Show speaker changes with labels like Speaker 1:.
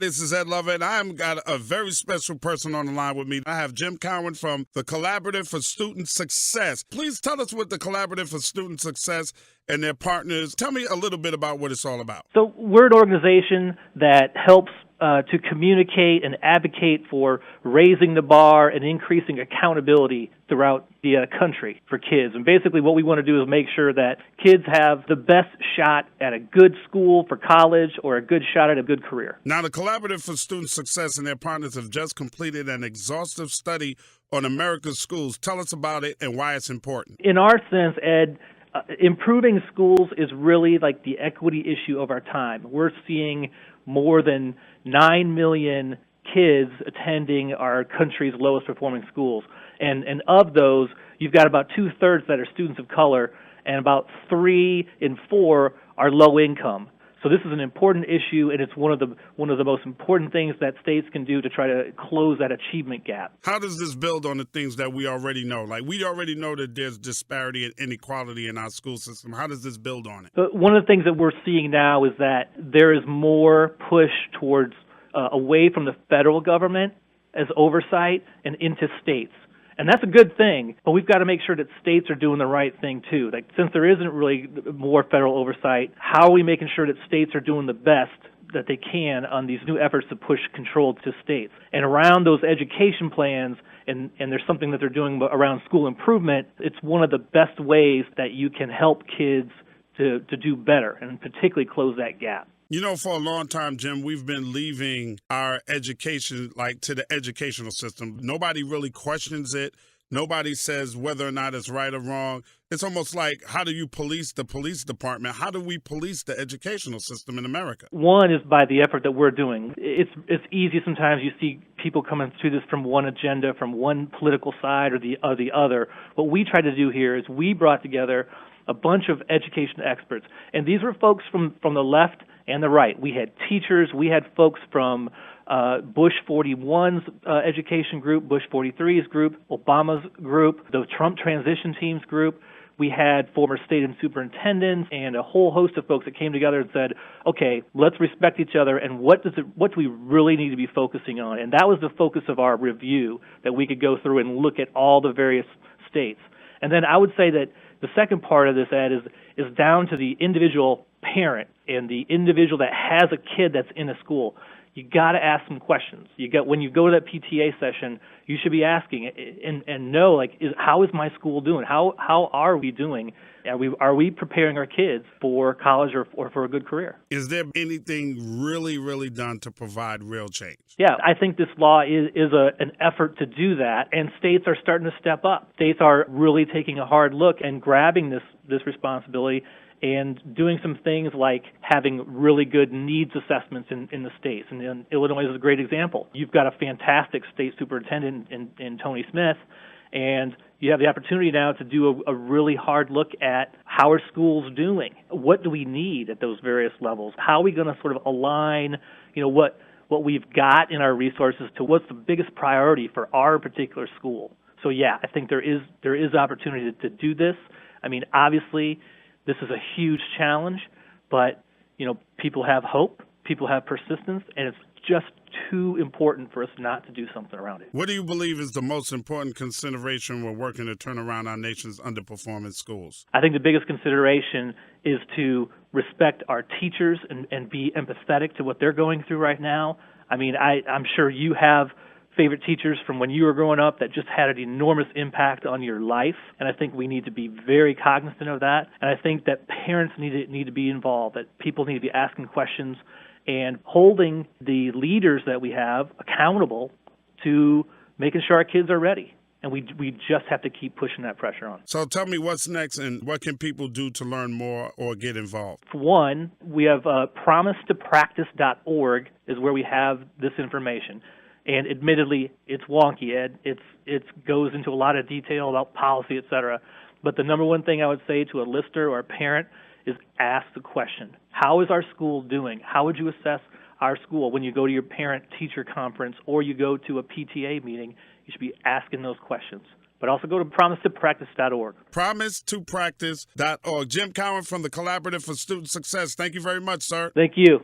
Speaker 1: This is Ed Lover, and I've got a very special person on the line with me. I have Jim Cowen from the Collaborative for Student Success. Please tell us what the Collaborative for Student Success and their partners. Tell me a little bit about what it's all about.
Speaker 2: So we're an organization that helps to communicate and advocate for raising the bar and increasing accountability throughout the country for kids. And basically what we want to do is make sure that kids have the best shot at a good school for college or a good shot at a good career.
Speaker 1: Now, the Collaborative for Student Success and their partners have just completed an exhaustive study on America's schools. Tell us about it and why it's important.
Speaker 2: In our sense, Ed, improving schools is really like the equity issue of our time. We're seeing more than 9 million kids attending our country's lowest performing schools. And of those, you've got about 2/3 that are students of color, and about 3 in 4 are low income. So this is an important issue, and it's one of the most important things that states can do to try to close that achievement gap.
Speaker 1: How does this build on the things that we already know? Like, we already know that there's disparity and inequality in our school system. How does this build on it?
Speaker 2: But one of the things that we're seeing now is that there is more push towards away from the federal government as oversight and into states. And that's a good thing, but we've got to make sure that states are doing the right thing too. Like, since there isn't really more federal oversight, how are we making sure that states are doing the best that they can on these new efforts to push control to states? And around those education plans, and there's something that they're doing around school improvement, it's one of the best ways that you can help kids to do better, and particularly close that gap.
Speaker 1: You know, for a long time, Jim, we've been leaving our education, like, to the educational system. Nobody really questions it. Nobody says whether or not it's right or wrong. It's almost like, how do you police the police department? How do we police the educational system in America?
Speaker 2: One is by the effort that we're doing. It's easy sometimes. You see people coming through this from one agenda, from one political side or the other. What we try to do here is we brought together a bunch of education experts, and these were folks from the left and the right. We had teachers, we had folks from Bush 41's education group, Bush 43's group, Obama's group, the Trump transition team's group. We had former state and superintendents and a whole host of folks that came together and said, okay, let's respect each other, and what do we really need to be focusing on? And that was the focus of our review, that we could go through and look at all the various states. And then I would say that the second part of this, Ed, is down to the individual parent and the individual that has a kid that's in a school. You got to ask some questions. When you go to that PTA session, you should be asking and know, like, how is my school doing? How are we doing? Are we preparing our kids for college or for a good career?
Speaker 1: Is there anything really, really done to provide real change?
Speaker 2: Yeah, I think this law is an effort to do that, and states are starting to step up. States are really taking a hard look and grabbing this responsibility and doing some things like having really good needs assessments in the states. And Illinois is a great example. You've got a fantastic state superintendent in Tony Smith, and you have the opportunity now to do a really hard look at how are schools doing? What do we need at those various levels? How are we going to sort of align, what we've got in our resources to what's the biggest priority for our particular school? So yeah, I think there is opportunity to do this. I mean, obviously, this is a huge challenge, but people have hope, people have persistence, and it's just too important for us not to do something around it.
Speaker 1: What do you believe is the most important consideration when working to turn around our nation's underperforming schools?
Speaker 2: I think the biggest consideration is to respect our teachers and be empathetic to what they're going through right now. I mean, I'm sure you have favorite teachers from when you were growing up that just had an enormous impact on your life, and I think we need to be very cognizant of that. And I think that parents need to be involved, that people need to be asking questions and holding the leaders that we have accountable to making sure our kids are ready. And we just have to keep pushing that pressure on.
Speaker 1: So tell me what's next, and what can people do to learn more or get involved?
Speaker 2: For one, we have promisetopractice.org is where we have this information. And admittedly, it's wonky, Ed. It goes into a lot of detail about policy, et cetera. But the number one thing I would say to a listener or a parent is ask the question. How is our school doing? How would you assess our school when you go to your parent-teacher conference or you go to a PTA meeting? You should be asking those questions. But also go to promisetopractice.org.
Speaker 1: Promisetopractice.org. Jim Cowen from the Collaborative for Student Success. Thank you very much, sir.
Speaker 2: Thank you.